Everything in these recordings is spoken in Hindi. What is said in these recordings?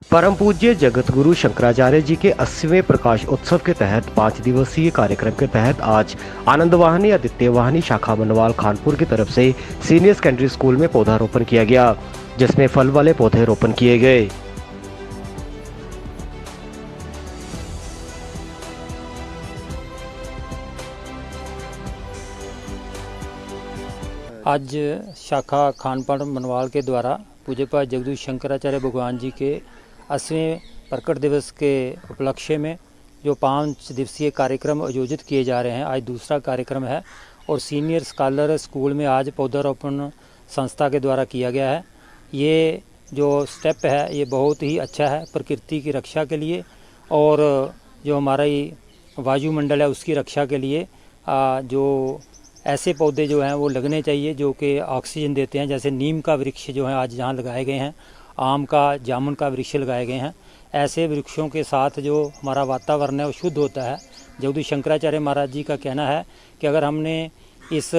परम पूज्य जगत गुरु शंकराचार्य जी के 80वें प्रकाश उत्सव के तहत 5 दिवसीय कार्यक्रम के तहत आज आनंद वाहिनी आदित्य वाहिनी शाखा मनवाल खानपुर की तरफ से सीनियर सेकेंडरी स्कूल में पौधारोपण किया गया, जिसमें फल वाले पौधे रोपण किए गए। आज शाखा खानपुर मनवाल के द्वारा पूज्यपाद जगदगुरु शंकराचार्य भगवान जी के 80वें प्रकट दिवस के उपलक्ष्य में जो 5 दिवसीय कार्यक्रम आयोजित किए जा रहे हैं, आज दूसरा कार्यक्रम है और सीनियर स्कॉलर स्कूल में आज पौधारोपण संस्था के द्वारा किया गया है। ये जो स्टेप है ये बहुत ही अच्छा है प्रकृति की रक्षा के लिए और जो हमारा वायुमंडल है उसकी रक्षा के लिए। जो ऐसे पौधे जो हैं वो लगने चाहिए जो कि ऑक्सीजन देते हैं, जैसे नीम का वृक्ष जो है आज जहाँ लगाए गए हैं, आम का जामुन का वृक्ष लगाए गए हैं। ऐसे वृक्षों के साथ जो हमारा वातावरण है वो शुद्ध होता है। जगदगुरु शंकराचार्य महाराज जी का कहना है कि अगर हमने इस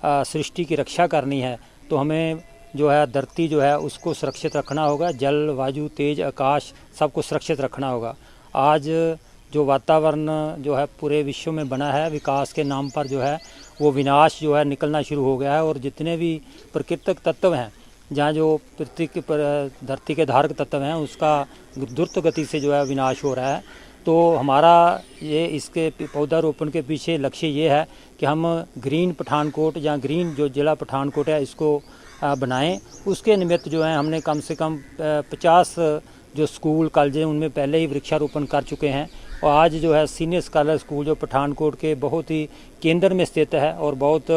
सृष्टि की रक्षा करनी है तो हमें जो है धरती जो है उसको सुरक्षित रखना होगा, जल वायु तेज आकाश सबको सुरक्षित रखना होगा। आज जो वातावरण जो है पूरे विश्व में बना है विकास के नाम पर जो है वो विनाश जो है निकलना शुरू हो गया है और जितने भी प्राकृतिक तत्व हैं, जहाँ जो पृथ्वी के धरती के धारक तत्व हैं उसका द्रुत गति से जो है विनाश हो रहा है। तो हमारा ये इसके पौधारोपण के पीछे लक्ष्य ये है कि हम ग्रीन पठानकोट या ग्रीन जो जिला पठानकोट है इसको बनाएं। उसके निमित्त जो है हमने कम से कम 50 जो स्कूल कॉलेज हैं उनमें पहले ही वृक्षारोपण कर चुके हैं और आज जो है सीनियर स्कॉलर स्कूल जो पठानकोट के बहुत ही केंद्र में स्थित है और बहुत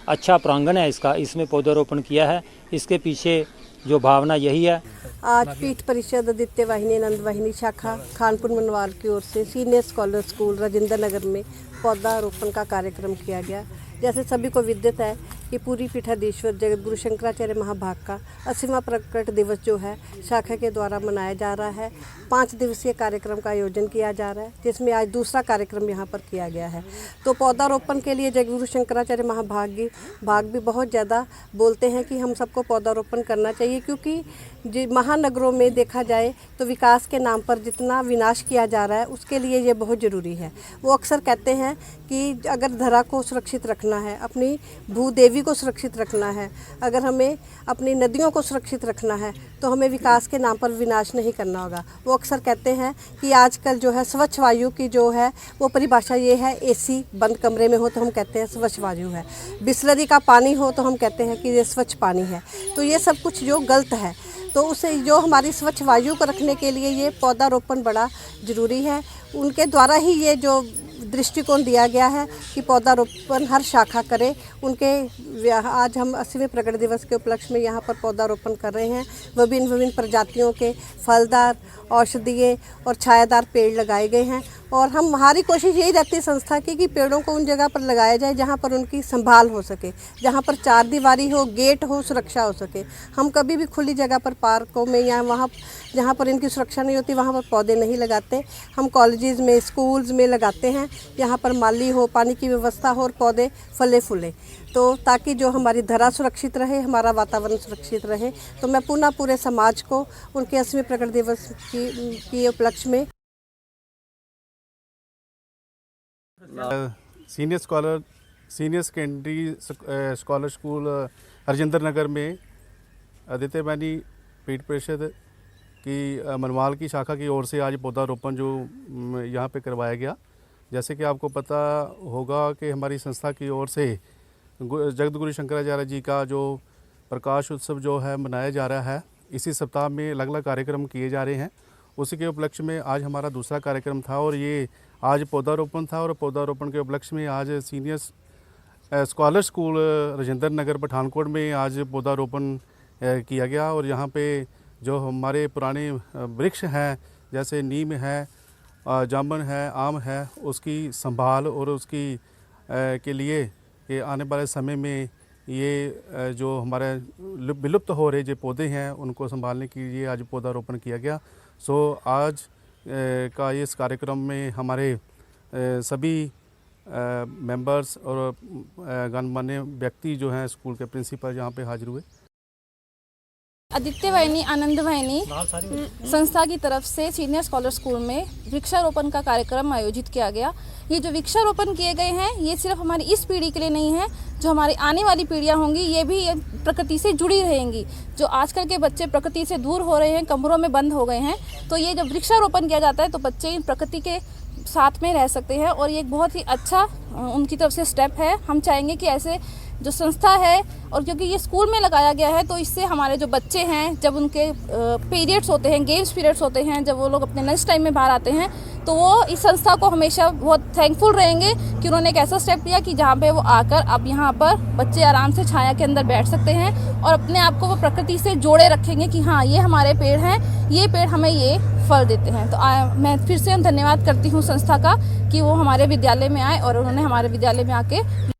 अच्छा प्रांगण है इसका, इसमें पौधारोपण किया है। इसके पीछे जो भावना यही है। आज पीठ परिषद आदित्य वाहिनी आनंद वाहिनी शाखा खानपुर मनवाल की ओर से senior scholar school Rajendra Nagar में पौधारोपण का कार्यक्रम किया गया। जैसे सभी को विदित है कि पूरी पीठाधीश्वर जगत गुरु शंकराचार्य महाभाग का 80वां प्रकट दिवस जो है शाखा के द्वारा मनाया जा रहा है। 5 दिवसीय कार्यक्रम का आयोजन किया जा रहा है, जिसमें आज दूसरा कार्यक्रम यहाँ पर किया गया है। तो पौधारोपण के लिए जगत गुरु शंकराचार्य महाभाग भी बहुत ज़्यादा बोलते हैं कि हम सबको पौधारोपण करना चाहिए, क्योंकि महानगरों में देखा जाए तो विकास के नाम पर जितना विनाश किया जा रहा है उसके लिए ये बहुत ज़रूरी है। वो अक्सर कहते हैं कि अगर धरा को सुरक्षित रखना है, अपनी भूदेवी को सुरक्षित रखना है, अगर हमें अपनी नदियों को सुरक्षित रखना है तो हमें विकास के नाम पर विनाश नहीं करना होगा। वो अक्सर कहते हैं कि आजकल जो है स्वच्छ वायु की जो है वो परिभाषा ये है, एसी बंद कमरे में हो तो हम कहते हैं स्वच्छ वायु है, बिसलरी का पानी हो तो हम कहते हैं कि ये स्वच्छ पानी है। तो ये सब कुछ जो गलत है, तो उसे जो हमारी स्वच्छ वायु को रखने के लिए ये पौधारोपण बड़ा ज़रूरी है। उनके द्वारा ही ये जो दृष्टिकोण दिया गया है कि पौधारोपण हर शाखा करे। उनके आज हम 80वें प्रकट दिवस के उपलक्ष्य में यहाँ पर पौधारोपण कर रहे हैं। विभिन्न प्रजातियों के फलदार, औषधीय और छायादार पेड़ लगाए गए हैं और हमारी कोशिश यही रहती है संस्था की कि पेड़ों को उन जगह पर लगाया जाए जहाँ पर उनकी संभाल हो सके, जहाँ पर चारदीवारी हो, गेट हो, सुरक्षा हो सके। हम कभी भी खुली जगह पर पार्कों में या वहाँ जहाँ पर इनकी सुरक्षा नहीं होती वहाँ पर पौधे नहीं लगाते। हम कॉलेजेस में, स्कूल्स में लगाते हैं, यहाँ पर माली हो, पानी की व्यवस्था हो और पौधे फले फूले, तो ताकि जो हमारी धरा सुरक्षित रहे, हमारा वातावरण सुरक्षित रहे। तो मैं पुनः पूरे समाज को उनके 80वें प्रकट दिवस की उपलक्ष्य में senior secondary scholar school Rajendra Nagar में आदित्य वाहिनी पीठ परिषद की मनवाल की शाखा की ओर से आज पौधारोपण जो यहाँ पे करवाया गया। जैसे कि आपको पता होगा कि हमारी संस्था की ओर से जगत गुरु शंकराचार्य जी का जो प्रकाश उत्सव जो है मनाया जा रहा है, इसी सप्ताह में अलग अलग कार्यक्रम किए जा रहे हैं। उसी के उपलक्ष्य में आज हमारा दूसरा कार्यक्रम था और ये आज पौधारोपण था और पौधारोपण के उपलक्ष्य में आज सीनियर स्कॉलर स्कूल राजेंद्र नगर पठानकोट में आज पौधारोपण किया गया। और यहाँ पे जो हमारे पुराने वृक्ष हैं जैसे नीम है, जामुन है, आम है, उसकी संभाल और उसकी के लिए कि आने वाले समय में ये जो हमारे विलुप्त हो रहे जो पौधे हैं उनको संभालने के लिए आज पौधारोपण किया गया। सो आज का इस कार्यक्रम में हमारे सभी मेंबर्स और गणमान्य व्यक्ति जो हैं स्कूल के प्रिंसिपल यहाँ पे हाजिर हुए। आदित्य वाहिनी आनंद वाहिनी संस्था की तरफ से सीनियर स्कॉलर स्कूल में वृक्षारोपण का कार्यक्रम आयोजित किया गया। ये जो वृक्षारोपण किए गए हैं ये सिर्फ हमारी इस पीढ़ी के लिए नहीं है, जो हमारी आने वाली पीढ़ियां होंगी ये भी प्रकृति से जुड़ी रहेंगी। जो आजकल के बच्चे प्रकृति से दूर हो रहे हैं, कमरों में बंद हो गए हैं, तो ये जब वृक्षारोपण किया जाता है तो बच्चे प्रकृति के साथ में रह सकते हैं और ये एक बहुत ही अच्छा उनकी तरफ से स्टेप है। हम चाहेंगे कि ऐसे जो संस्था है, और क्योंकि ये स्कूल में लगाया गया है तो इससे हमारे जो बच्चे हैं जब उनके पीरियड्स होते हैं, गेम्स पीरियड्स होते हैं, जब वो लोग अपने लंच टाइम में बाहर आते हैं तो वो इस संस्था को हमेशा बहुत थैंकफुल रहेंगे कि उन्होंने एक ऐसा स्टेप लिया कि जहाँ पे वो आकर अब यहाँ पर बच्चे आराम से छाया के अंदर बैठ सकते हैं और अपने आप को वो प्रकृति से जोड़े रखेंगे कि हाँ ये हमारे पेड़ हैं, ये पेड़ हमें ये फल देते हैं। तो मैं फिर से धन्यवाद करती हूँ संस्था का कि वो हमारे विद्यालय में आए और उन्होंने हमारे विद्यालय में आके